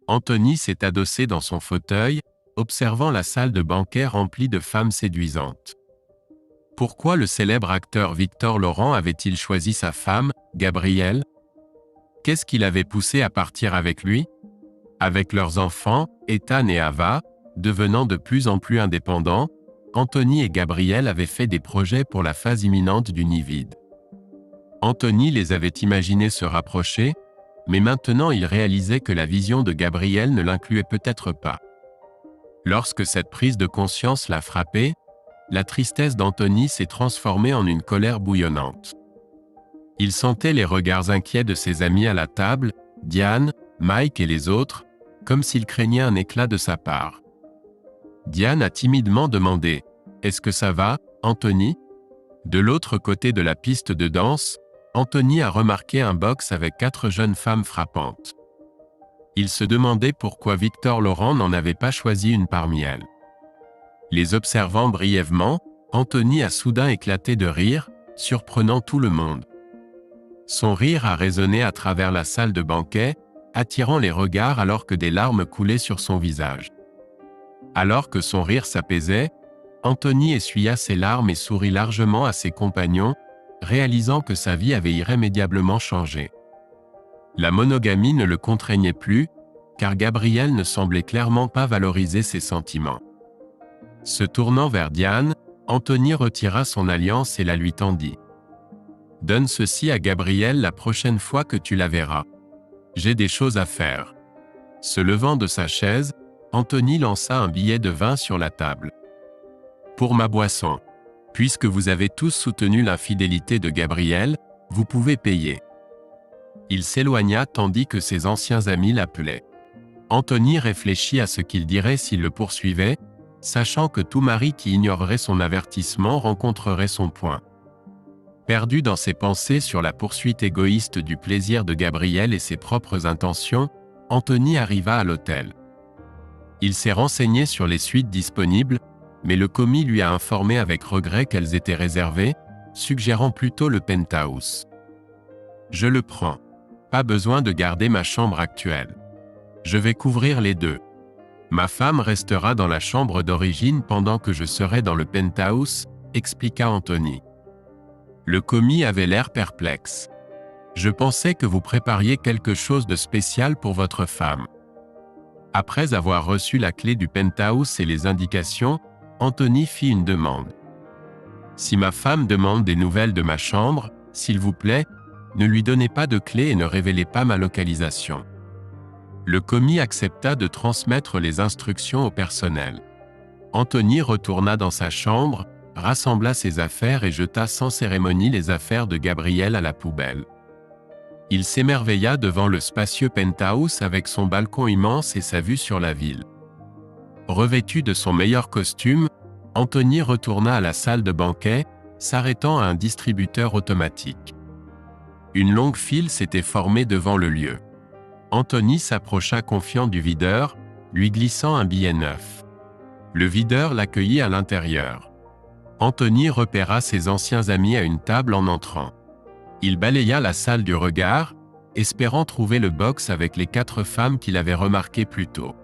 Anthony s'est adossé dans son fauteuil, observant la salle de banquet remplie de femmes séduisantes. Pourquoi le célèbre acteur Victor Laurent avait-il choisi sa femme, Gabrielle? Qu'est-ce qui l'avait poussé à partir avec lui? Avec leurs enfants, Ethan et Ava, devenant de plus en plus indépendants, Anthony et Gabrielle avaient fait des projets pour la phase imminente du nid vide. Anthony les avait imaginés se rapprocher, mais maintenant il réalisait que la vision de Gabrielle ne l'incluait peut-être pas. Lorsque cette prise de conscience l'a frappé, la tristesse d'Anthony s'est transformée en une colère bouillonnante. Il sentait les regards inquiets de ses amis à la table, Diane, Mike et les autres, comme s'il craignait un éclat de sa part. Diane a timidement demandé « Est-ce que ça va, Anthony ?» De l'autre côté de la piste de danse, Anthony a remarqué un box avec 4 jeunes femmes frappantes. Il se demandait pourquoi Victor Laurent n'en avait pas choisi une parmi elles. Les observant brièvement, Anthony a soudain éclaté de rire, surprenant tout le monde. Son rire a résonné à travers la salle de banquet, attirant les regards alors que des larmes coulaient sur son visage. Alors que son rire s'apaisait, Anthony essuya ses larmes et sourit largement à ses compagnons, réalisant que sa vie avait irrémédiablement changé. La monogamie ne le contraignait plus, car Gabrielle ne semblait clairement pas valoriser ses sentiments. Se tournant vers Diane, Anthony retira son alliance et la lui tendit. « Donne ceci à Gabrielle la prochaine fois que tu la verras. J'ai des choses à faire. » Se levant de sa chaise, Anthony lança un billet de 20 sur la table. « Pour ma boisson. Puisque vous avez tous soutenu l'infidélité de Gabrielle, vous pouvez payer. » Il s'éloigna tandis que ses anciens amis l'appelaient. Anthony réfléchit à ce qu'il dirait s'il le poursuivait, sachant que tout mari qui ignorerait son avertissement rencontrerait son point. Perdu dans ses pensées sur la poursuite égoïste du plaisir de Gabrielle et ses propres intentions, Anthony arriva à l'hôtel. Il s'est renseigné sur les suites disponibles, mais le commis lui a informé avec regret qu'elles étaient réservées, suggérant plutôt le penthouse. « Je le prends. Pas besoin de garder ma chambre actuelle. Je vais couvrir les deux. Ma femme restera dans la chambre d'origine pendant que je serai dans le penthouse, » expliqua Anthony. Le commis avait l'air perplexe. « Je pensais que vous prépariez quelque chose de spécial pour votre femme. » Après avoir reçu la clé du penthouse et les indications, Anthony fit une demande. « Si ma femme demande des nouvelles de ma chambre, s'il vous plaît, ne lui donnez pas de clé et ne révélez pas ma localisation. » Le commis accepta de transmettre les instructions au personnel. Anthony retourna dans sa chambre, rassembla ses affaires et jeta sans cérémonie les affaires de Gabrielle à la poubelle. Il s'émerveilla devant le spacieux penthouse avec son balcon immense et sa vue sur la ville. Revêtu de son meilleur costume, Anthony retourna à la salle de banquet, s'arrêtant à un distributeur automatique. Une longue file s'était formée devant le lieu. Anthony s'approcha confiant du videur, lui glissant un billet neuf. Le videur l'accueillit à l'intérieur. Anthony repéra ses anciens amis à une table en entrant. Il balaya la salle du regard, espérant trouver le box avec les 4 femmes qu'il avait remarquées plus tôt.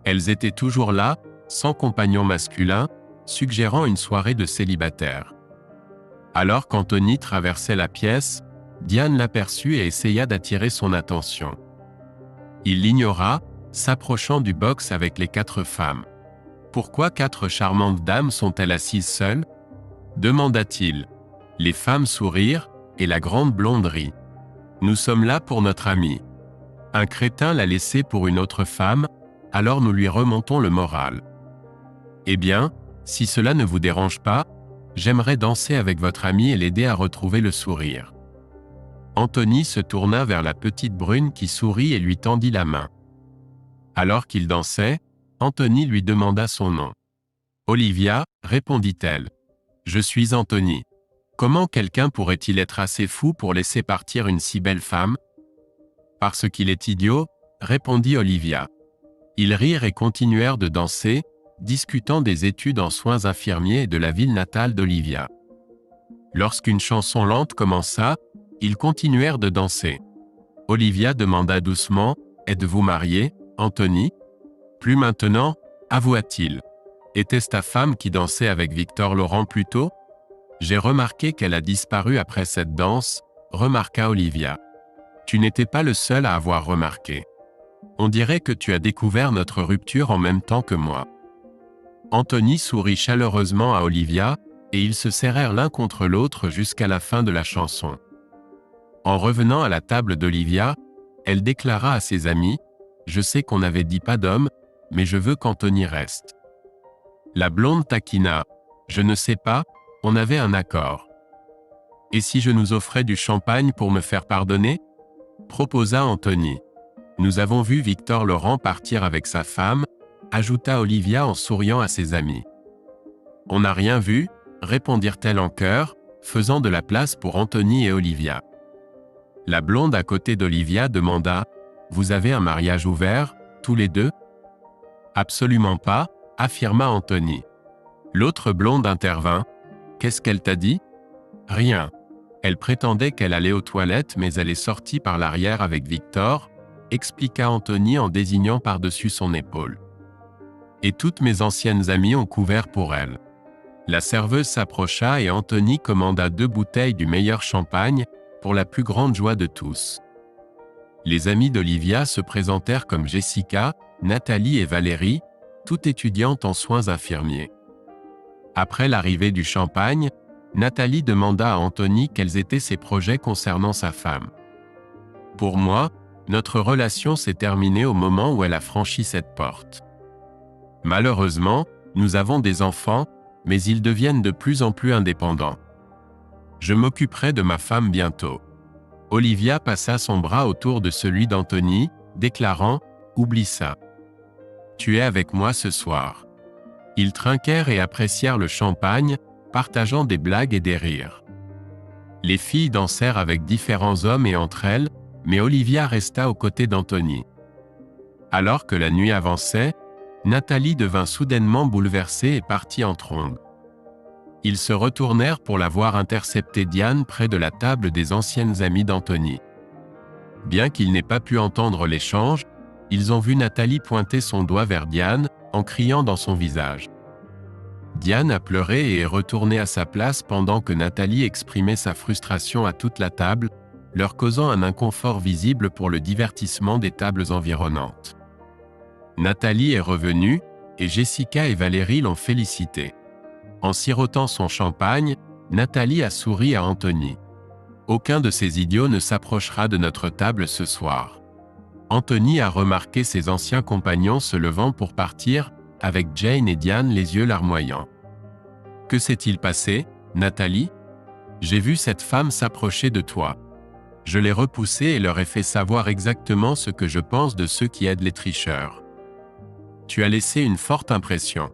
Elles étaient toujours là, sans compagnon masculin, suggérant une soirée de célibataire. Alors qu'Anthony traversait la pièce, Diane l'aperçut et essaya d'attirer son attention. Il l'ignora, s'approchant du box avec les 4 femmes. « Pourquoi 4 charmantes dames sont-elles assises seules ?» demanda-t-il. Les femmes sourirent, et la grande blonde rit. « Nous sommes là pour notre amie. Un crétin l'a laissée pour une autre femme, alors nous lui remontons le moral. Eh bien, si cela ne vous dérange pas, j'aimerais danser avec votre amie et l'aider à retrouver le sourire. » Anthony se tourna vers la petite brune qui sourit et lui tendit la main. Alors qu'il dansait, Anthony lui demanda son nom. « Olivia, » répondit-elle. « Je suis Anthony. Comment quelqu'un pourrait-il être assez fou pour laisser partir une si belle femme ?»« Parce qu'il est idiot, » répondit Olivia. Ils rirent et continuèrent de danser, discutant des études en soins infirmiers et de la ville natale d'Olivia. Lorsqu'une chanson lente commença, ils continuèrent de danser. Olivia demanda doucement « Êtes-vous mariés ?» Anthony? Plus maintenant, avoua-t-il. Était-ce ta femme qui dansait avec Victor Laurent plus tôt? J'ai remarqué qu'elle a disparu après cette danse, remarqua Olivia. Tu n'étais pas le seul à avoir remarqué. On dirait que tu as découvert notre rupture en même temps que moi. Anthony sourit chaleureusement à Olivia, et ils se serrèrent l'un contre l'autre jusqu'à la fin de la chanson. En revenant à la table d'Olivia, elle déclara à ses amis: « Je sais qu'on avait dit pas d'homme, mais je veux qu'Anthony reste. » La blonde taquina: « Je ne sais pas, on avait un accord. »« Et si je nous offrais du champagne pour me faire pardonner ?» proposa Anthony. « Nous avons vu Victor Laurent partir avec sa femme, » ajouta Olivia en souriant à ses amis. « On n'a rien vu, » répondirent-elles en chœur, faisant de la place pour Anthony et Olivia. La blonde à côté d'Olivia demanda: « Vous avez un mariage ouvert, tous les deux ?»« Absolument pas, » affirma Anthony. L'autre blonde intervint: « Qu'est-ce qu'elle t'a dit ?»« Rien. Elle prétendait qu'elle allait aux toilettes mais elle est sortie par l'arrière avec Victor, » expliqua Anthony en désignant par-dessus son épaule. « Et toutes mes anciennes amies ont couvert pour elle. » La serveuse s'approcha et Anthony commanda 2 bouteilles du meilleur champagne, pour la plus grande joie de tous. Les amies d'Olivia se présentèrent comme Jessica, Nathalie et Valérie, toutes étudiantes en soins infirmiers. Après l'arrivée du champagne, Nathalie demanda à Anthony quels étaient ses projets concernant sa femme. « Pour moi, notre relation s'est terminée au moment où elle a franchi cette porte. Malheureusement, nous avons des enfants, mais ils deviennent de plus en plus indépendants. Je m'occuperai de ma femme bientôt. » Olivia passa son bras autour de celui d'Anthony, déclarant: « Oublie ça. Tu es avec moi ce soir. » Ils trinquèrent et apprécièrent le champagne, partageant des blagues et des rires. Les filles dansèrent avec différents hommes et entre elles, mais Olivia resta aux côtés d'Anthony. Alors que la nuit avançait, Nathalie devint soudainement bouleversée et partit en trombe. Ils se retournèrent pour la voir intercepter Diane près de la table des anciennes amies d'Anthony. Bien qu'ils n'aient pas pu entendre l'échange, ils ont vu Nathalie pointer son doigt vers Diane, en criant dans son visage. Diane a pleuré et est retournée à sa place pendant que Nathalie exprimait sa frustration à toute la table, leur causant un inconfort visible pour le divertissement des tables environnantes. Nathalie est revenue, et Jessica et Valérie l'ont félicitée. En sirotant son champagne, Nathalie a souri à Anthony. « Aucun de ces idiots ne s'approchera de notre table ce soir. » Anthony a remarqué ses anciens compagnons se levant pour partir, avec Jane et Diane les yeux larmoyants. « Que s'est-il passé, Nathalie ? J'ai vu cette femme s'approcher de toi. Je l'ai repoussée et leur ai fait savoir exactement ce que je pense de ceux qui aident les tricheurs. Tu as laissé une forte impression.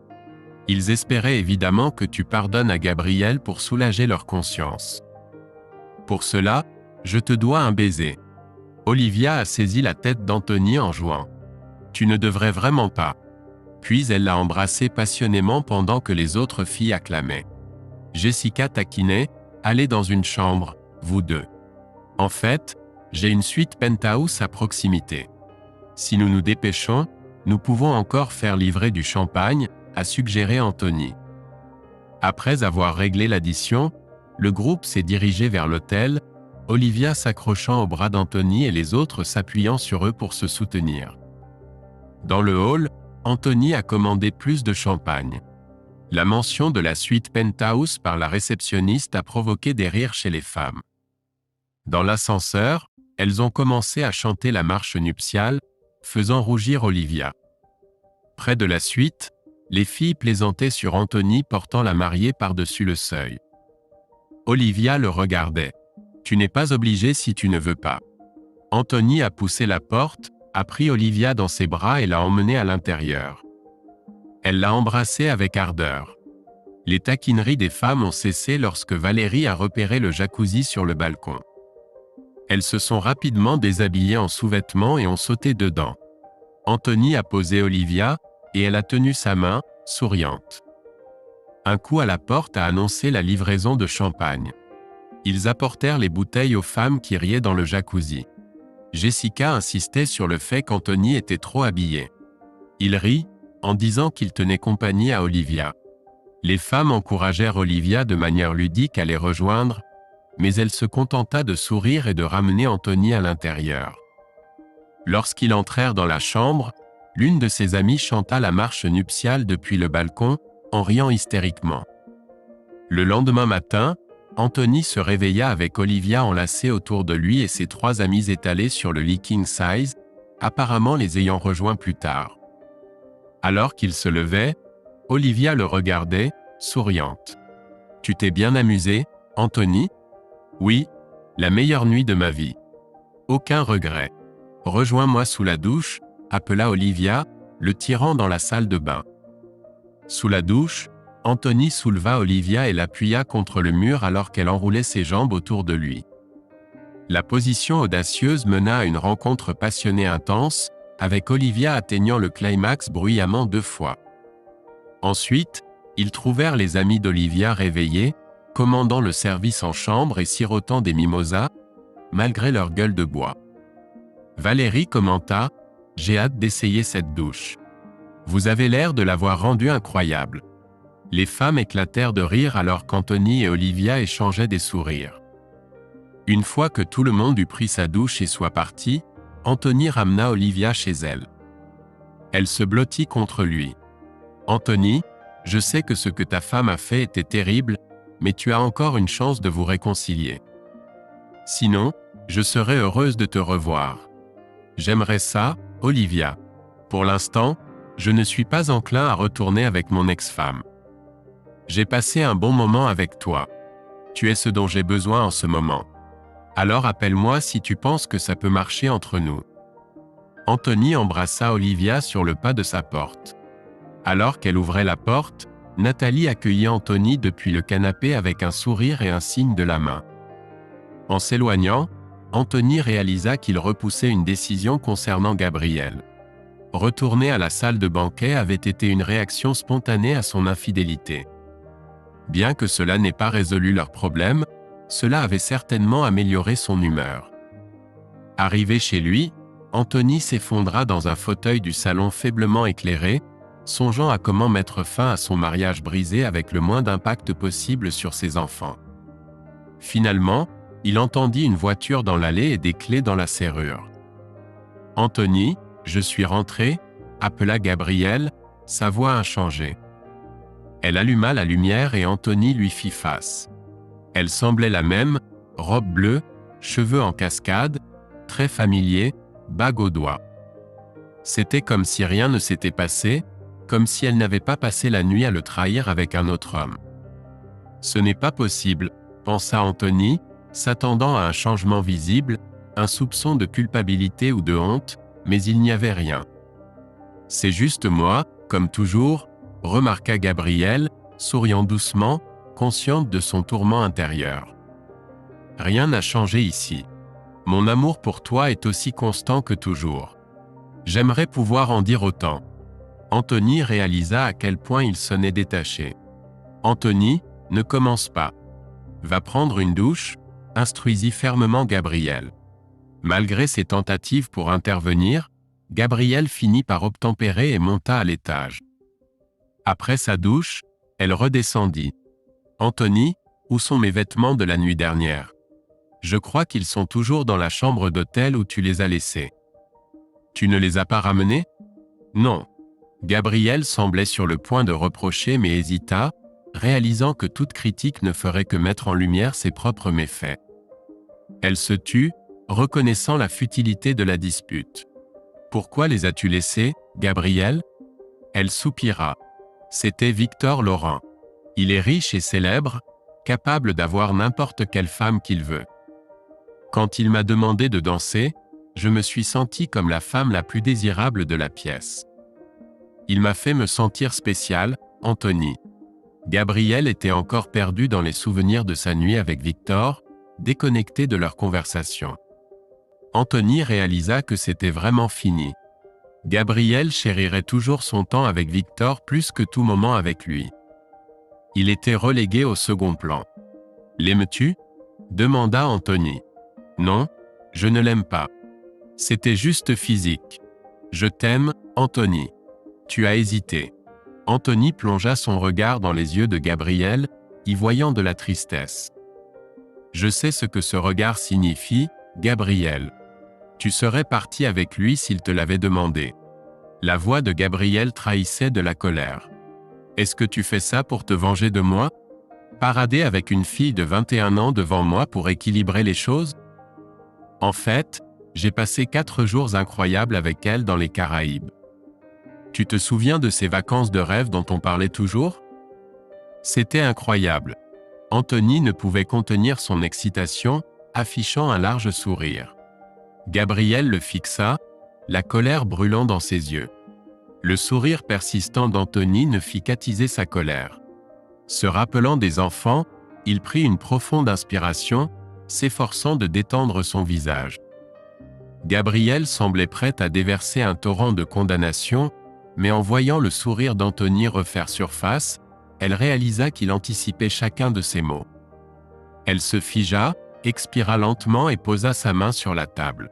Ils espéraient évidemment que tu pardonnes à Gabriel pour soulager leur conscience. Pour cela, je te dois un baiser. » Olivia a saisi la tête d'Anthony en jouant. « Tu ne devrais vraiment pas. » Puis elle l'a embrassé passionnément pendant que les autres filles acclamaient. Jessica taquinait: « Allez dans une chambre, vous deux. En fait, j'ai une suite penthouse à proximité. Si nous nous dépêchons, nous pouvons encore faire livrer du champagne, » a suggéré Anthony. Après avoir réglé l'addition, le groupe s'est dirigé vers l'hôtel, Olivia s'accrochant au bras d'Anthony et les autres s'appuyant sur eux pour se soutenir. Dans le hall, Anthony a commandé plus de champagne. La mention de la suite penthouse par la réceptionniste a provoqué des rires chez les femmes. Dans l'ascenseur, elles ont commencé à chanter la marche nuptiale, faisant rougir Olivia. Près de la suite, les filles plaisantaient sur Anthony portant la mariée par-dessus le seuil. Olivia le regardait. « Tu n'es pas obligé si tu ne veux pas. » Anthony a poussé la porte, a pris Olivia dans ses bras et l'a emmenée à l'intérieur. Elle l'a embrassée avec ardeur. Les taquineries des femmes ont cessé lorsque Valérie a repéré le jacuzzi sur le balcon. Elles se sont rapidement déshabillées en sous-vêtements et ont sauté dedans. Anthony a posé Olivia, et elle a tenu sa main, souriante. Un coup à la porte a annoncé la livraison de champagne. Ils apportèrent les bouteilles aux femmes qui riaient dans le jacuzzi. Jessica insistait sur le fait qu'Anthony était trop habillé. Il rit, en disant qu'il tenait compagnie à Olivia. Les femmes encouragèrent Olivia de manière ludique à les rejoindre, mais elle se contenta de sourire et de ramener Anthony à l'intérieur. Lorsqu'ils entrèrent dans la chambre, l'une de ses amies chanta la marche nuptiale depuis le balcon, en riant hystériquement. Le lendemain matin, Anthony se réveilla avec Olivia enlacée autour de lui et ses 3 amis étalés sur le lit king size, apparemment les ayant rejoints plus tard. Alors qu'il se levait, Olivia le regardait, souriante. « Tu t'es bien amusé, Anthony ? » ?»« Oui, la meilleure nuit de ma vie. Aucun regret. Rejoins-moi sous la douche, » appela Olivia, le tirant dans la salle de bain. Sous la douche, Anthony souleva Olivia et l'appuya contre le mur alors qu'elle enroulait ses jambes autour de lui. La position audacieuse mena à une rencontre passionnée intense, avec Olivia atteignant le climax bruyamment 2 fois. Ensuite, ils trouvèrent les amis d'Olivia réveillés, commandant le service en chambre et sirotant des mimosas, malgré leur gueule de bois. Valérie commenta « J'ai hâte d'essayer cette douche. Vous avez l'air de l'avoir rendue incroyable. » Les femmes éclatèrent de rire alors qu'Anthony et Olivia échangeaient des sourires. Une fois que tout le monde eut pris sa douche et soit parti, Anthony ramena Olivia chez elle. Elle se blottit contre lui. « Anthony, je sais que ce que ta femme a fait était terrible, mais tu as encore une chance de vous réconcilier. Sinon, je serais heureuse de te revoir. J'aimerais ça, Olivia. Pour l'instant, je ne suis pas enclin à retourner avec mon ex-femme. J'ai passé un bon moment avec toi. Tu es ce dont j'ai besoin en ce moment. Alors appelle-moi si tu penses que ça peut marcher entre nous. » Anthony embrassa Olivia sur le pas de sa porte. Alors qu'elle ouvrait la porte, Nathalie accueillit Anthony depuis le canapé avec un sourire et un signe de la main. En s'éloignant, Anthony réalisa qu'il repoussait une décision concernant Gabrielle. Retourner à la salle de banquet avait été une réaction spontanée à son infidélité. Bien que cela n'ait pas résolu leur problème, cela avait certainement amélioré son humeur. Arrivé chez lui, Anthony s'effondra dans un fauteuil du salon faiblement éclairé, songeant à comment mettre fin à son mariage brisé avec le moins d'impact possible sur ses enfants. Finalement, il entendit une voiture dans l'allée et des clés dans la serrure. « Anthony, je suis rentré » appela Gabrielle, sa voix inchangée. Elle alluma la lumière et Anthony lui fit face. Elle semblait la même, robe bleue, cheveux en cascade, très familier, bague au doigt. C'était comme si rien ne s'était passé, comme si elle n'avait pas passé la nuit à le trahir avec un autre homme. « Ce n'est pas possible », pensa Anthony, s'attendant à un changement visible, un soupçon de culpabilité ou de honte, mais il n'y avait rien. « C'est juste moi, comme toujours », remarqua Gabrielle, souriant doucement, consciente de son tourment intérieur. « Rien n'a changé ici. Mon amour pour toi est aussi constant que toujours. J'aimerais pouvoir en dire autant. » Anthony réalisa à quel point il sonnait détaché. « Anthony, ne commence pas. Va prendre une douche », instruisit fermement Gabrielle. Malgré ses tentatives pour intervenir, Gabrielle finit par obtempérer et monta à l'étage. Après sa douche, elle redescendit. « Anthony, où sont mes vêtements de la nuit dernière ? Je crois qu'ils sont toujours dans la chambre d'hôtel où tu les as laissés. Tu ne les as pas ramenés ? » « Non. » Gabrielle semblait sur le point de reprocher mais hésita, réalisant que toute critique ne ferait que mettre en lumière ses propres méfaits. Elle se tut, reconnaissant la futilité de la dispute. « Pourquoi les as-tu laissés, Gabrielle ?» Elle soupira. C'était Victor Laurent. Il est riche et célèbre, capable d'avoir n'importe quelle femme qu'il veut. Quand il m'a demandé de danser, je me suis sentie comme la femme la plus désirable de la pièce. Il m'a fait me sentir spécial, Anthony. Gabrielle était encore perdue dans les souvenirs de sa nuit avec Victor, déconnectée de leur conversation. Anthony réalisa que c'était vraiment fini. Gabrielle chérirait toujours son temps avec Victor plus que tout moment avec lui. Il était relégué au second plan. « L'aimes-tu » demanda Anthony. « Non, je ne l'aime pas. » C'était juste physique. Je t'aime, Anthony. Tu as hésité. Anthony plongea son regard dans les yeux de Gabriel, y voyant de la tristesse. Je sais ce que ce regard signifie, Gabriel. Tu serais parti avec lui s'il te l'avait demandé. La voix de Gabriel trahissait de la colère. Est-ce que tu fais ça pour te venger de moi? Parader avec une fille de 21 ans devant moi pour équilibrer les choses? En fait, j'ai passé 4 jours incroyables avec elle dans les Caraïbes. Tu te souviens de ces vacances de rêve dont on parlait toujours? C'était incroyable. Anthony ne pouvait contenir son excitation, affichant un large sourire. Gabriel le fixa, la colère brûlant dans ses yeux. Le sourire persistant d'Anthony ne fit qu'attiser sa colère. Se rappelant des enfants, il prit une profonde inspiration, s'efforçant de détendre son visage. Gabriel semblait prête à déverser un torrent de condamnation, mais en voyant le sourire d'Anthony refaire surface, elle réalisa qu'il anticipait chacun de ses mots. Elle se figea, expira lentement et posa sa main sur la table.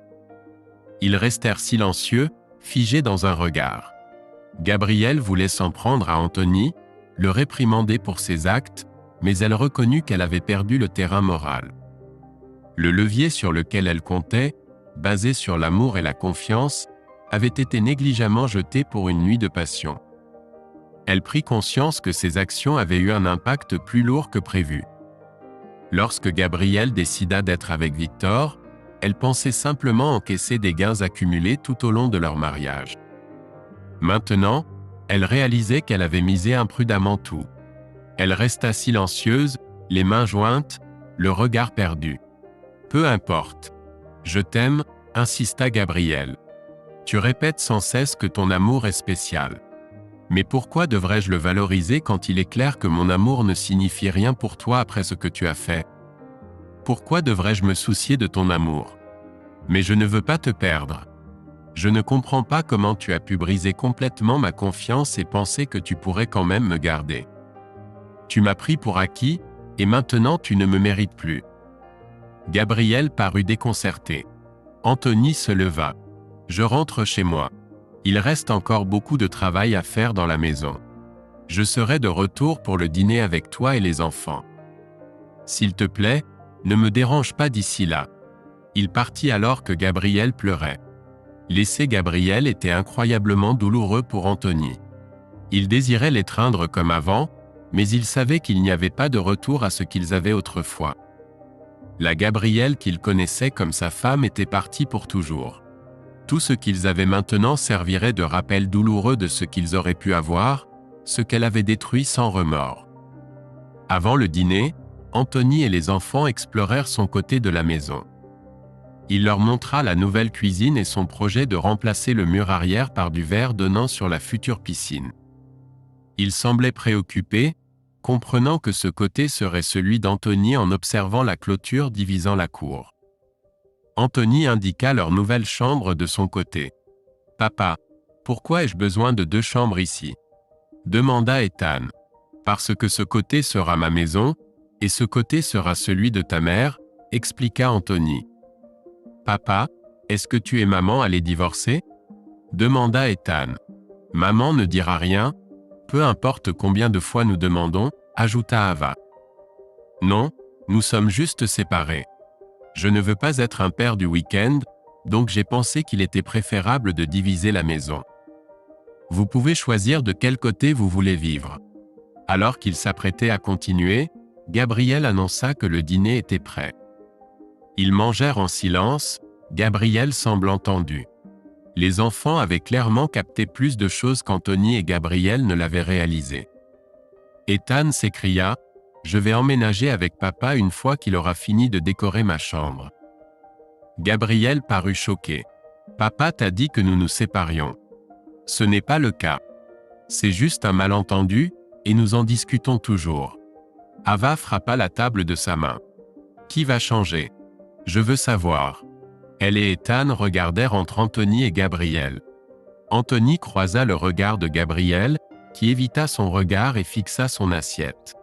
Ils restèrent silencieux, figés dans un regard. Gabriel voulait s'en prendre à Anthony, le réprimander pour ses actes, mais elle reconnut qu'elle avait perdu le terrain moral. Le levier sur lequel elle comptait, basé sur l'amour et la confiance, avait été négligemment jeté pour une nuit de passion. Elle prit conscience que ses actions avaient eu un impact plus lourd que prévu. Lorsque Gabriel décida d'être avec Victor, elle pensait simplement encaisser des gains accumulés tout au long de leur mariage. Maintenant, elle réalisait qu'elle avait misé imprudemment tout. Elle resta silencieuse, les mains jointes, le regard perdu. « Peu importe. Je t'aime », insista Gabriel. « Tu répètes sans cesse que ton amour est spécial. Mais pourquoi devrais-je le valoriser quand il est clair que mon amour ne signifie rien pour toi après ce que tu as fait? Pourquoi devrais-je me soucier de ton amour? Mais je ne veux pas te perdre. Je ne comprends pas comment tu as pu briser complètement ma confiance et penser que tu pourrais quand même me garder. Tu m'as pris pour acquis, et maintenant tu ne me mérites plus. » Gabriel parut déconcerté. Anthony se leva. « Je rentre chez moi. Il reste encore beaucoup de travail à faire dans la maison. Je serai de retour pour le dîner avec toi et les enfants. S'il te plaît, ne me dérange pas d'ici là. » Il partit alors que Gabriel pleurait. Laisser Gabriel était incroyablement douloureux pour Anthony. Il désirait l'étreindre comme avant, mais il savait qu'il n'y avait pas de retour à ce qu'ils avaient autrefois. La Gabrielle qu'il connaissait comme sa femme était partie pour toujours. Tout ce qu'ils avaient maintenant servirait de rappel douloureux de ce qu'ils auraient pu avoir, ce qu'elle avait détruit sans remords. Avant le dîner, Anthony et les enfants explorèrent son côté de la maison. Il leur montra la nouvelle cuisine et son projet de remplacer le mur arrière par du verre donnant sur la future piscine. Il semblait préoccupé, comprenant que ce côté serait celui d'Anthony en observant la clôture divisant la cour. Anthony indiqua leur nouvelle chambre de son côté. « Papa, pourquoi ai-je besoin de 2 chambres ici ?» demanda Ethan. « Parce que ce côté sera ma maison, et ce côté sera celui de ta mère, » expliqua Anthony. « Papa, est-ce que tu et maman allaient divorcer ?» demanda Ethan. « Maman ne dira rien, peu importe combien de fois nous demandons, » ajouta Ava. « Non, nous sommes juste séparés. Je ne veux pas être un père du week-end, donc j'ai pensé qu'il était préférable de diviser la maison. Vous pouvez choisir de quel côté vous voulez vivre. » Alors qu'il s'apprêtait à continuer, Gabriel annonça que le dîner était prêt. Ils mangèrent en silence, Gabriel semble entendu. Les enfants avaient clairement capté plus de choses qu'Anthony et Gabriel ne l'avaient réalisé. Ethan s'écria « Je vais emménager avec papa une fois qu'il aura fini de décorer ma chambre. » Gabriel parut choqué. « Papa t'a dit que nous nous séparions. Ce n'est pas le cas. C'est juste un malentendu, et nous en discutons toujours. » Ava frappa la table de sa main. « Qui va changer? Je veux savoir. » Elle et Ethan regardèrent entre Anthony et Gabriel. Anthony croisa le regard de Gabriel, qui évita son regard et fixa son assiette.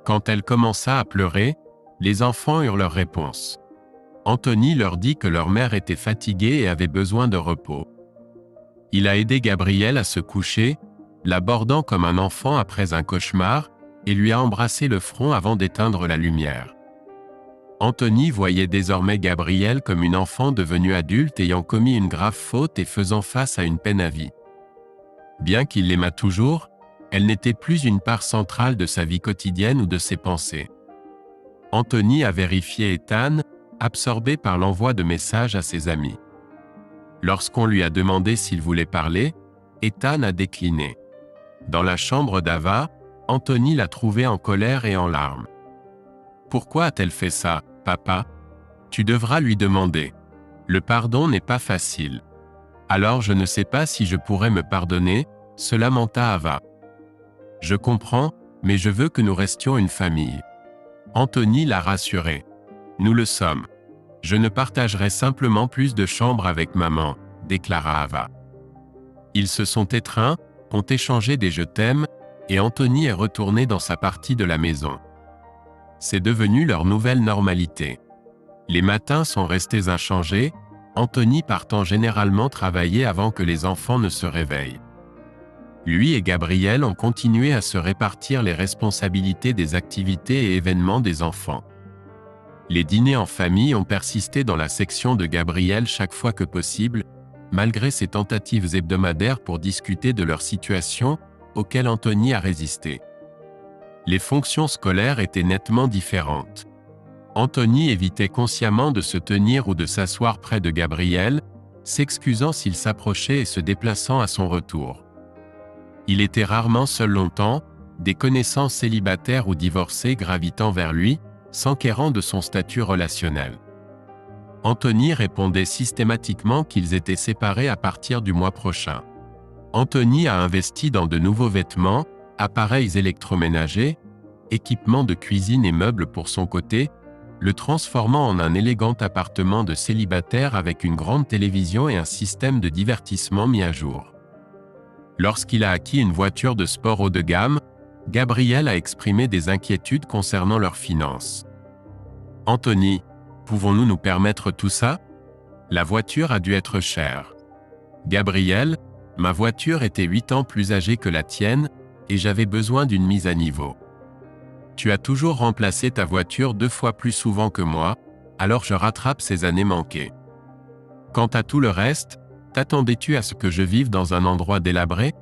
Quand elle commença à pleurer, les enfants eurent leur réponse. Anthony leur dit que leur mère était fatiguée et avait besoin de repos. Il a aidé Gabrielle à se coucher, l'abordant comme un enfant après un cauchemar, et lui a embrassé le front avant d'éteindre la lumière. Anthony voyait désormais Gabrielle comme une enfant devenue adulte ayant commis une grave faute et faisant face à une peine à vie. Bien qu'il l'aimât toujours, elle n'était plus une part centrale de sa vie quotidienne ou de ses pensées. Anthony a vérifié Ethan, absorbé par l'envoi de messages à ses amis. Lorsqu'on lui a demandé s'il voulait parler, Ethan a décliné. Dans la chambre d'Ava, Anthony l'a trouvé en colère et en larmes. « Pourquoi a-t-elle fait ça, papa ? Tu devras lui demander. Le pardon n'est pas facile. » « Alors je ne sais pas si je pourrais me pardonner, » se lamenta Ava. « Je comprends, mais je veux que nous restions une famille. » Anthony l'a rassuré. « Nous le sommes. Je ne partagerai simplement plus de chambres avec maman, » déclara Ava. Ils se sont étreints, ont échangé des je t'aime, et Anthony est retourné dans sa partie de la maison. C'est devenu leur nouvelle normalité. Les matins sont restés inchangés, Anthony partant généralement travailler avant que les enfants ne se réveillent. Lui et Gabrielle ont continué à se répartir les responsabilités des activités et événements des enfants. Les dîners en famille ont persisté dans la section de Gabrielle chaque fois que possible, malgré ses tentatives hebdomadaires pour discuter de leur situation, auxquelles Anthony a résisté. Les fonctions scolaires étaient nettement différentes. Anthony évitait consciemment de se tenir ou de s'asseoir près de Gabrielle, s'excusant s'il s'approchait et se déplaçant à son retour. Il était rarement seul longtemps, des connaissances célibataires ou divorcées gravitant vers lui, s'enquérant de son statut relationnel. Anthony répondait systématiquement qu'ils étaient séparés à partir du mois prochain. Anthony a investi dans de nouveaux vêtements, appareils électroménagers, équipements de cuisine et meubles pour son côté, le transformant en un élégant appartement de célibataire avec une grande télévision et un système de divertissement mis à jour. Lorsqu'il a acquis une voiture de sport haut de gamme, Gabrielle a exprimé des inquiétudes concernant leurs finances. « Anthony, pouvons-nous nous permettre tout ça ? La voiture a dû être chère. » « Gabrielle, ma voiture était 8 ans plus âgée que la tienne, et j'avais besoin d'une mise à niveau. Tu as toujours remplacé ta voiture 2 fois plus souvent que moi, alors je rattrape ces années manquées. Quant à tout le reste, t'attendais-tu à ce que je vive dans un endroit délabré ?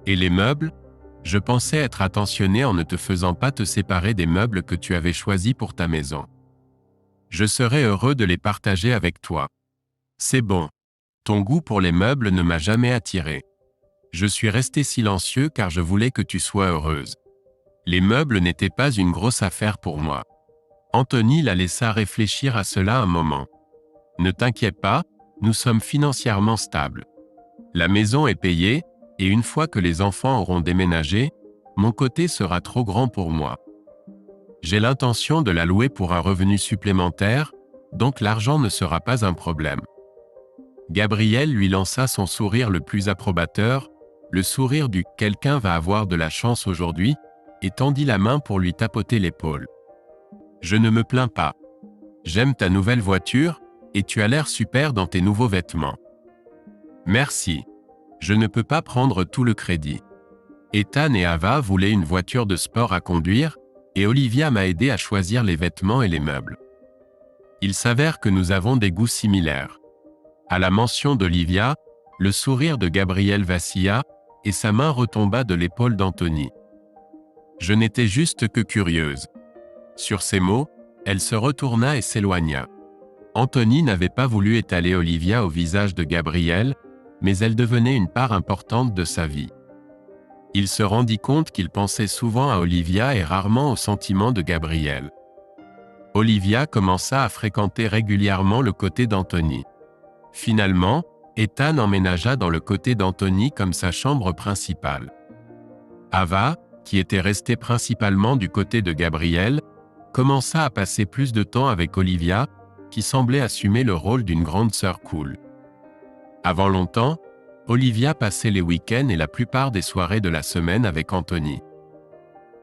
Et les meubles ? Je pensais être attentionné en ne te faisant pas te séparer des meubles que tu avais choisis pour ta maison. Je serais heureux de les partager avec toi. C'est bon. Ton goût pour les meubles ne m'a jamais attiré. Je suis resté silencieux car je voulais que tu sois heureuse. Les meubles n'étaient pas une grosse affaire pour moi. » Anthony la laissa réfléchir à cela un moment. « Ne t'inquiète pas, nous sommes financièrement stables. La maison est payée, et une fois que les enfants auront déménagé, mon côté sera trop grand pour moi. J'ai l'intention de la louer pour un revenu supplémentaire, donc l'argent ne sera pas un problème. » Gabrielle lui lança son sourire le plus approbateur, le sourire du « quelqu'un va avoir de la chance aujourd'hui », et tendit la main pour lui tapoter l'épaule. « Je ne me plains pas. J'aime ta nouvelle voiture, et tu as l'air super dans tes nouveaux vêtements. » « Merci. Je ne peux pas prendre tout le crédit. Ethan et Ava voulaient une voiture de sport à conduire, et Olivia m'a aidé à choisir les vêtements et les meubles. Il s'avère que nous avons des goûts similaires. » À la mention d'Olivia, le sourire de Gabrielle vacilla, et sa main retomba de l'épaule d'Anthony. « Je n'étais juste que curieuse. » Sur ces mots, elle se retourna et s'éloigna. Anthony n'avait pas voulu étaler Olivia au visage de Gabrielle, mais elle devenait une part importante de sa vie. Il se rendit compte qu'il pensait souvent à Olivia et rarement aux sentiments de Gabrielle. Olivia commença à fréquenter régulièrement le côté d'Anthony. Finalement, Ethan emménagea dans le côté d'Anthony comme sa chambre principale. Ava, qui était restée principalement du côté de Gabrielle, commença à passer plus de temps avec Olivia, qui semblait assumer le rôle d'une grande sœur cool. Avant longtemps, Olivia passait les week-ends et la plupart des soirées de la semaine avec Anthony.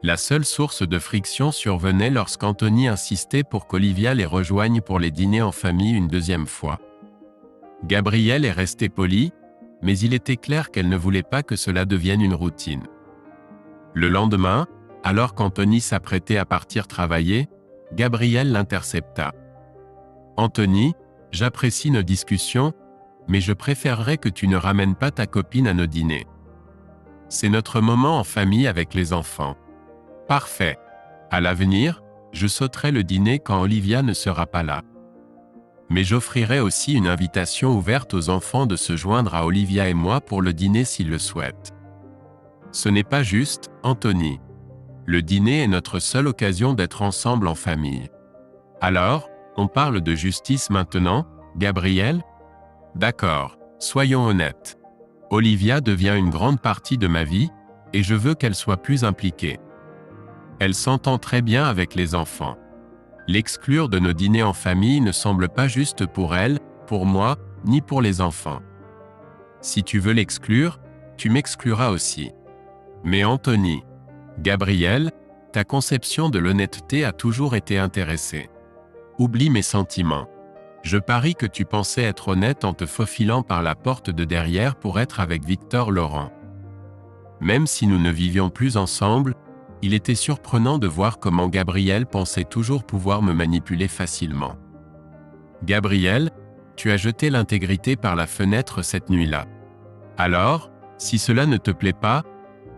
La seule source de friction survenait lorsqu'Anthony insistait pour qu'Olivia les rejoigne pour les dîners en famille une deuxième fois. Gabrielle est restée polie, mais il était clair qu'elle ne voulait pas que cela devienne une routine. Le lendemain, alors qu'Anthony s'apprêtait à partir travailler, Gabrielle l'intercepta. « Anthony, j'apprécie nos discussions, mais je préférerais que tu ne ramènes pas ta copine à nos dîners. C'est notre moment en famille avec les enfants. » « Parfait. À l'avenir, je sauterai le dîner quand Olivia ne sera pas là. Mais j'offrirai aussi une invitation ouverte aux enfants de se joindre à Olivia et moi pour le dîner s'ils le souhaitent. Ce n'est pas juste, Anthony. Le dîner est notre seule occasion d'être ensemble en famille. Alors, on parle de justice maintenant, Gabrielle ? D'accord, soyons honnêtes. Olivia devient une grande partie de ma vie, et je veux qu'elle soit plus impliquée. Elle s'entend très bien avec les enfants. L'exclure de nos dîners en famille ne semble pas juste pour elle, pour moi, ni pour les enfants. Si tu veux l'exclure, tu m'excluras aussi. Mais Anthony, Gabrielle, ta conception de l'honnêteté a toujours été intéressée. Oublie mes sentiments. Je parie que tu pensais être honnête en te faufilant par la porte de derrière pour être avec Victor Laurent. Même si nous ne vivions plus ensemble, il était surprenant de voir comment Gabrielle pensait toujours pouvoir me manipuler facilement. Gabrielle, tu as jeté l'intégrité par la fenêtre cette nuit-là. Alors, si cela ne te plaît pas,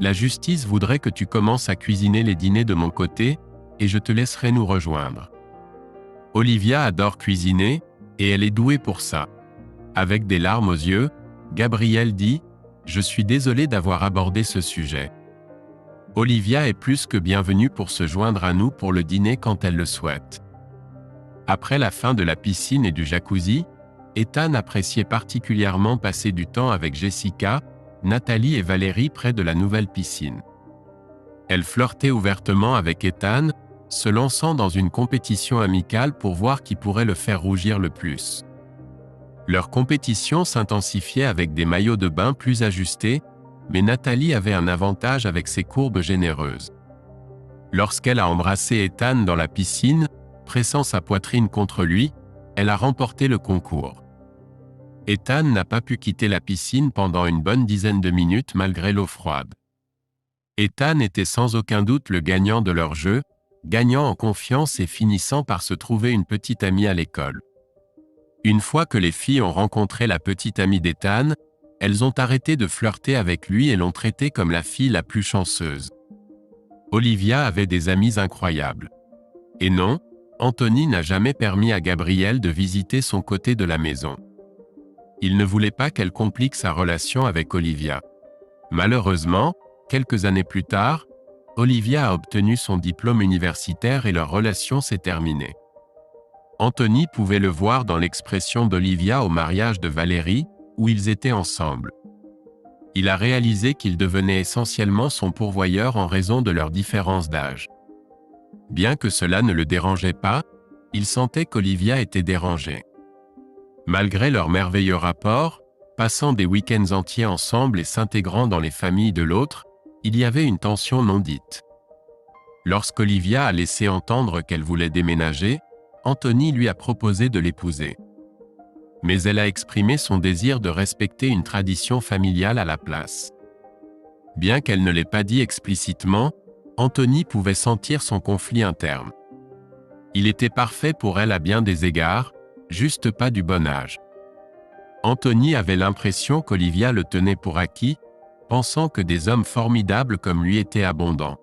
la justice voudrait que tu commences à cuisiner les dîners de mon côté, et je te laisserai nous rejoindre. Olivia adore cuisiner, et elle est douée pour ça. Avec des larmes aux yeux, Gabrielle dit « Je suis désolée d'avoir abordé ce sujet. » Olivia est plus que bienvenue pour se joindre à nous pour le dîner quand elle le souhaite. Après la fin de la piscine et du jacuzzi, Ethan appréciait particulièrement passer du temps avec Jessica, Nathalie et Valérie près de la nouvelle piscine. Elle flirtait ouvertement avec Ethan, se lançant dans une compétition amicale pour voir qui pourrait le faire rougir le plus. Leur compétition s'intensifiait avec des maillots de bain plus ajustés, mais Nathalie avait un avantage avec ses courbes généreuses. Lorsqu'elle a embrassé Ethan dans la piscine, pressant sa poitrine contre lui, elle a remporté le concours. Ethan n'a pas pu quitter la piscine pendant une bonne dizaine de minutes malgré l'eau froide. Ethan était sans aucun doute le gagnant de leur jeu, gagnant en confiance et finissant par se trouver une petite amie à l'école. Une fois que les filles ont rencontré la petite amie d'Ethan, elles ont arrêté de flirter avec lui et l'ont traité comme la fille la plus chanceuse. Olivia avait des amis incroyables. Et non, Anthony n'a jamais permis à Gabrielle de visiter son côté de la maison. Il ne voulait pas qu'elle complique sa relation avec Olivia. Malheureusement, quelques années plus tard, Olivia a obtenu son diplôme universitaire et leur relation s'est terminée. Anthony pouvait le voir dans l'expression d'Olivia au mariage de Valérie, où ils étaient ensemble. Il a réalisé qu'il devenait essentiellement son pourvoyeur en raison de leur différence d'âge. Bien que cela ne le dérangeait pas, il sentait qu'Olivia était dérangée. Malgré leur merveilleux rapport, passant des week-ends entiers ensemble et s'intégrant dans les familles de l'autre, il y avait une tension non dite. Lorsqu'Olivia a laissé entendre qu'elle voulait déménager, Anthony lui a proposé de l'épouser. Mais elle a exprimé son désir de respecter une tradition familiale à la place. Bien qu'elle ne l'ait pas dit explicitement, Anthony pouvait sentir son conflit interne. Il était parfait pour elle à bien des égards, juste pas du bon âge. Anthony avait l'impression qu'Olivia le tenait pour acquis, pensant que des hommes formidables comme lui étaient abondants.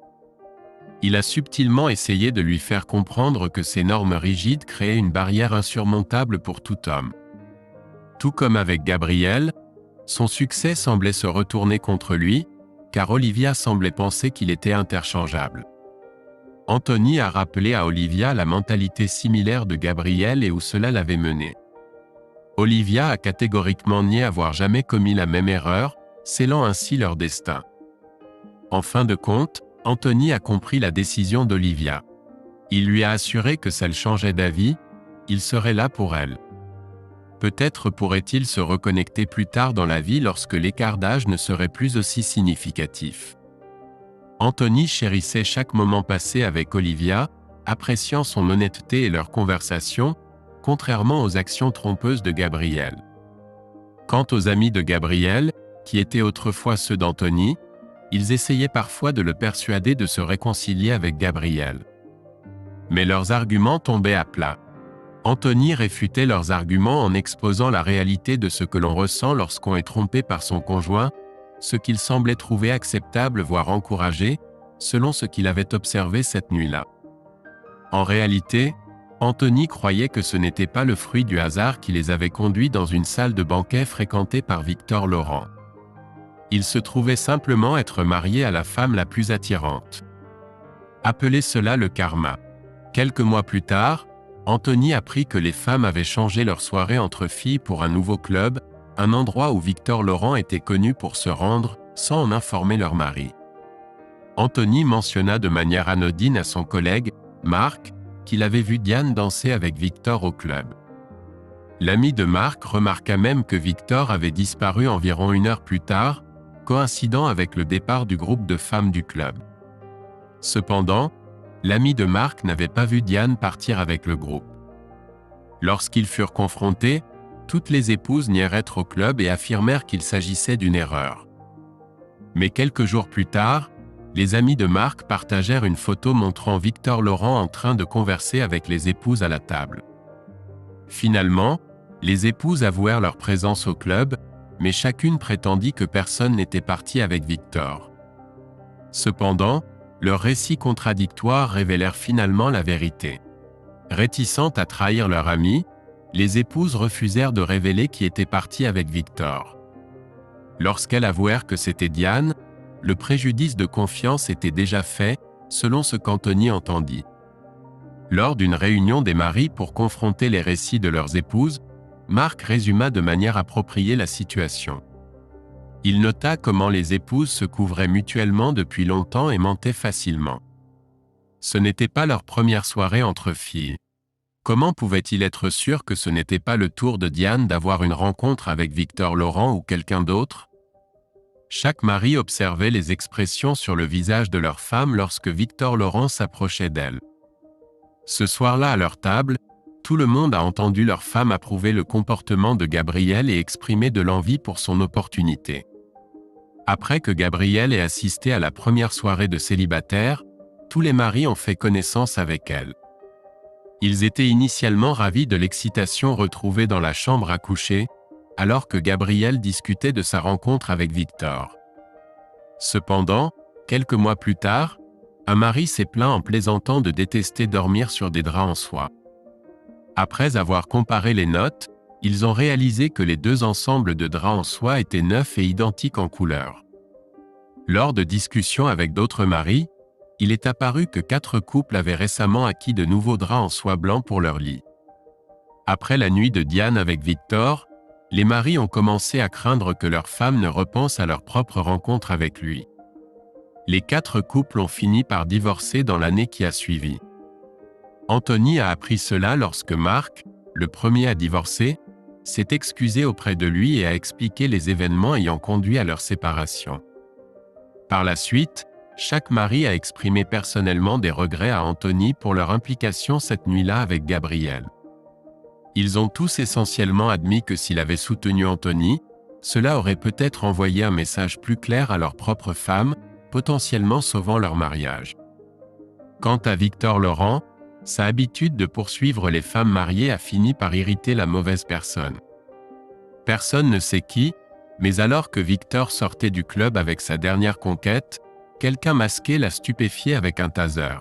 Il a subtilement essayé de lui faire comprendre que ces normes rigides créaient une barrière insurmontable pour tout homme. Tout comme avec Gabrielle, son succès semblait se retourner contre lui, car Olivia semblait penser qu'il était interchangeable. Anthony a rappelé à Olivia la mentalité similaire de Gabrielle et où cela l'avait mené. Olivia a catégoriquement nié avoir jamais commis la même erreur, scellant ainsi leur destin. En fin de compte, Anthony a compris la décision d'Olivia. Il lui a assuré que si elle changeait d'avis, il serait là pour elle. Peut-être pourrait-il se reconnecter plus tard dans la vie lorsque l'écart d'âge ne serait plus aussi significatif. Anthony chérissait chaque moment passé avec Olivia, appréciant son honnêteté et leur conversation, contrairement aux actions trompeuses de Gabriel. Quant aux amis de Gabriel, qui étaient autrefois ceux d'Anthony, ils essayaient parfois de le persuader de se réconcilier avec Gabriel. Mais leurs arguments tombaient à plat. Anthony réfutait leurs arguments en exposant la réalité de ce que l'on ressent lorsqu'on est trompé par son conjoint, ce qu'il semblait trouver acceptable voire encouragé, selon ce qu'il avait observé cette nuit-là. En réalité, Anthony croyait que ce n'était pas le fruit du hasard qui les avait conduits dans une salle de banquet fréquentée par Victor Laurent. Il se trouvait simplement être marié à la femme la plus attirante. Appelez cela le karma. Quelques mois plus tard, Anthony apprit que les femmes avaient changé leur soirée entre filles pour un nouveau club, un endroit où Victor Laurent était connu pour se rendre, sans en informer leur mari. Anthony mentionna de manière anodine à son collègue, Marc, qu'il avait vu Diane danser avec Victor au club. L'ami de Marc remarqua même que Victor avait disparu environ 1 heure plus tard, coïncidant avec le départ du groupe de femmes du club. Cependant, l'ami de Marc n'avait pas vu Diane partir avec le groupe. Lorsqu'ils furent confrontés, toutes les épouses nièrent être au club et affirmèrent qu'il s'agissait d'une erreur. Mais quelques jours plus tard, les amis de Marc partagèrent une photo montrant Victor Laurent en train de converser avec les épouses à la table. Finalement, les épouses avouèrent leur présence au club, mais chacune prétendit que personne n'était parti avec Victor. Cependant, leurs récits contradictoires révélèrent finalement la vérité. Réticentes à trahir leur ami, les épouses refusèrent de révéler qui était parti avec Victor. Lorsqu'elles avouèrent que c'était Diane, le préjudice de confiance était déjà fait, selon ce qu'Anthony entendit. Lors d'une réunion des maris pour confronter les récits de leurs épouses, Marc résuma de manière appropriée la situation. Il nota comment les épouses se couvraient mutuellement depuis longtemps et mentaient facilement. Ce n'était pas leur première soirée entre filles. Comment pouvait-il être sûr que ce n'était pas le tour de Diane d'avoir une rencontre avec Victor Laurent ou quelqu'un d'autre ? Chaque mari observait les expressions sur le visage de leur femme lorsque Victor Laurent s'approchait d'elle. Ce soir-là à leur table, tout le monde a entendu leur femme approuver le comportement de Gabriel et exprimer de l'envie pour son opportunité. Après que Gabriel ait assisté à la première soirée de célibataire, tous les maris ont fait connaissance avec elle. Ils étaient initialement ravis de l'excitation retrouvée dans la chambre à coucher, alors que Gabriel discutait de sa rencontre avec Victor. Cependant, quelques mois plus tard, un mari s'est plaint en plaisantant de détester dormir sur des draps en soie. Après avoir comparé les notes, ils ont réalisé que les 2 ensembles de draps en soie étaient neufs et identiques en couleur. Lors de discussions avec d'autres maris, il est apparu que 4 couples avaient récemment acquis de nouveaux draps en soie blanc pour leur lit. Après la nuit de Diane avec Victor, les maris ont commencé à craindre que leurs femmes ne repensent à leur propre rencontre avec lui. Les 4 couples ont fini par divorcer dans l'année qui a suivi. Anthony a appris cela lorsque Marc, le premier à divorcer, s'est excusé auprès de lui et a expliqué les événements ayant conduit à leur séparation. Par la suite, chaque mari a exprimé personnellement des regrets à Anthony pour leur implication cette nuit-là avec Gabriel. Ils ont tous essentiellement admis que s'il avait soutenu Anthony, cela aurait peut-être envoyé un message plus clair à leur propre femme, potentiellement sauvant leur mariage. Quant à Victor Laurent, sa habitude de poursuivre les femmes mariées a fini par irriter la mauvaise personne. Personne ne sait qui, mais alors que Victor sortait du club avec sa dernière conquête, quelqu'un masqué l'a stupéfié avec un taser.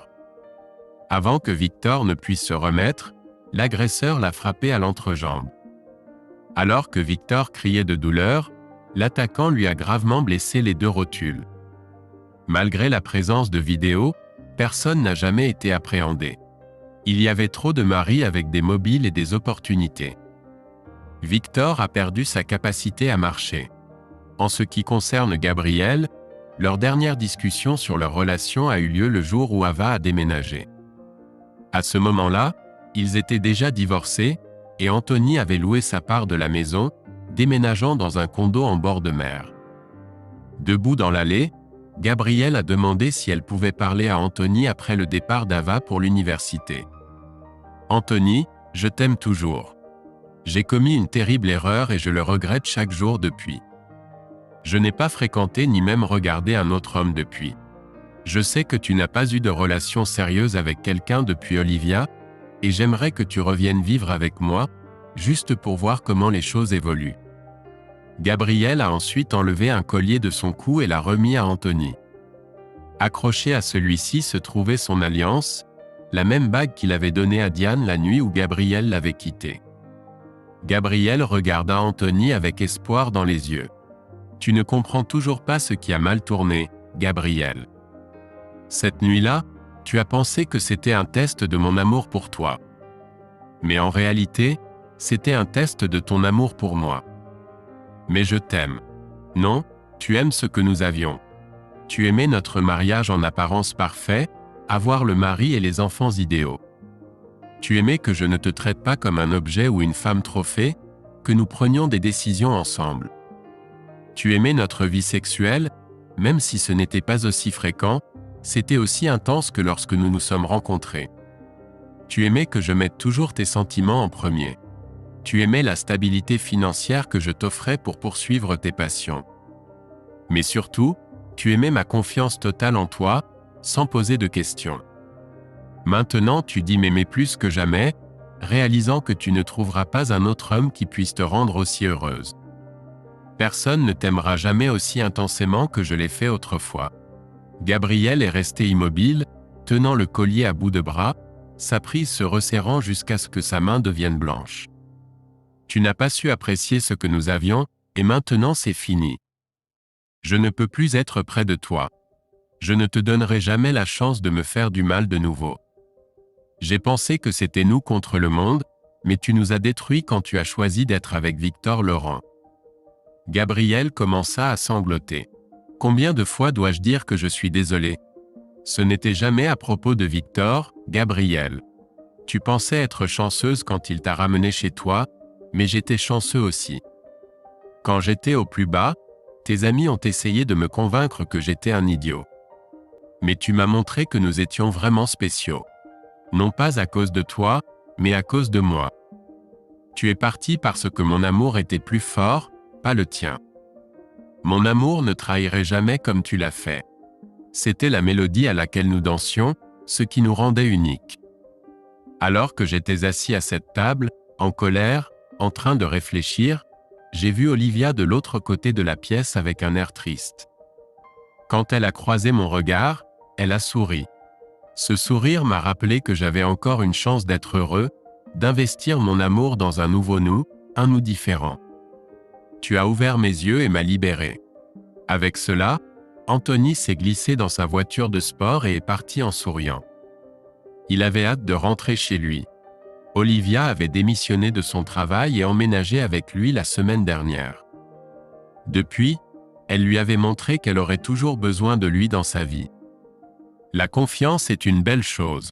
Avant que Victor ne puisse se remettre, l'agresseur l'a frappé à l'entrejambe. Alors que Victor criait de douleur, l'attaquant lui a gravement blessé les 2 rotules. Malgré la présence de vidéos, personne n'a jamais été appréhendé. Il y avait trop de maris avec des mobiles et des opportunités. Victor a perdu sa capacité à marcher. En ce qui concerne Gabriel, leur dernière discussion sur leur relation a eu lieu le jour où Ava a déménagé. À ce moment-là, ils étaient déjà divorcés, et Anthony avait loué sa part de la maison, déménageant dans un condo en bord de mer. Debout dans l'allée, Gabrielle a demandé si elle pouvait parler à Anthony après le départ d'Ava pour l'université. Anthony, je t'aime toujours. J'ai commis une terrible erreur et je le regrette chaque jour depuis. Je n'ai pas fréquenté ni même regardé un autre homme depuis. Je sais que tu n'as pas eu de relation sérieuse avec quelqu'un depuis Olivia, et j'aimerais que tu reviennes vivre avec moi, juste pour voir comment les choses évoluent. Gabrielle a ensuite enlevé un collier de son cou et l'a remis à Anthony. Accroché à celui-ci se trouvait son alliance, la même bague qu'il avait donnée à Diane la nuit où Gabrielle l'avait quitté. Gabrielle regarda Anthony avec espoir dans les yeux. « Tu ne comprends toujours pas ce qui a mal tourné, Gabrielle. Cette nuit-là, tu as pensé que c'était un test de mon amour pour toi. Mais en réalité, c'était un test de ton amour pour moi. Mais je t'aime. Non, tu aimes ce que nous avions. Tu aimais notre mariage en apparence parfait, avoir le mari et les enfants idéaux. Tu aimais que je ne te traite pas comme un objet ou une femme trophée, que nous prenions des décisions ensemble. Tu aimais notre vie sexuelle, même si ce n'était pas aussi fréquent, c'était aussi intense que lorsque nous nous sommes rencontrés. Tu aimais que je mette toujours tes sentiments en premier. Tu aimais la stabilité financière que je t'offrais pour poursuivre tes passions. Mais surtout, tu aimais ma confiance totale en toi, sans poser de questions. Maintenant tu dis m'aimer plus que jamais, réalisant que tu ne trouveras pas un autre homme qui puisse te rendre aussi heureuse. Personne ne t'aimera jamais aussi intensément que je l'ai fait autrefois. Gabrielle est restée immobile, tenant le collier à bout de bras, sa prise se resserrant jusqu'à ce que sa main devienne blanche. Tu n'as pas su apprécier ce que nous avions, et maintenant c'est fini. Je ne peux plus être près de toi. Je ne te donnerai jamais la chance de me faire du mal de nouveau. J'ai pensé que c'était nous contre le monde, mais tu nous as détruits quand tu as choisi d'être avec Victor Laurent. Gabrielle commença à sangloter. Combien de fois dois-je dire que je suis désolé? Ce n'était jamais à propos de Victor, Gabrielle. Tu pensais être chanceuse quand il t'a ramenée chez toi, mais j'étais chanceux aussi. Quand j'étais au plus bas, tes amis ont essayé de me convaincre que j'étais un idiot. Mais tu m'as montré que nous étions vraiment spéciaux. Non pas à cause de toi, mais à cause de moi. Tu es parti parce que mon amour était plus fort, pas le tien. Mon amour ne trahirait jamais comme tu l'as fait. C'était la mélodie à laquelle nous dansions, ce qui nous rendait uniques. Alors que j'étais assis à cette table, en colère, en train de réfléchir, j'ai vu Olivia de l'autre côté de la pièce avec un air triste. Quand elle a croisé mon regard, elle a souri. Ce sourire m'a rappelé que j'avais encore une chance d'être heureux, d'investir mon amour dans un nouveau nous, un nous différent. Tu as ouvert mes yeux et m'as libéré. Avec cela, Anthony s'est glissé dans sa voiture de sport et est parti en souriant. Il avait hâte de rentrer chez lui. Olivia avait démissionné de son travail et emménagé avec lui la semaine dernière. Depuis, elle lui avait montré qu'elle aurait toujours besoin de lui dans sa vie. La confiance est une belle chose.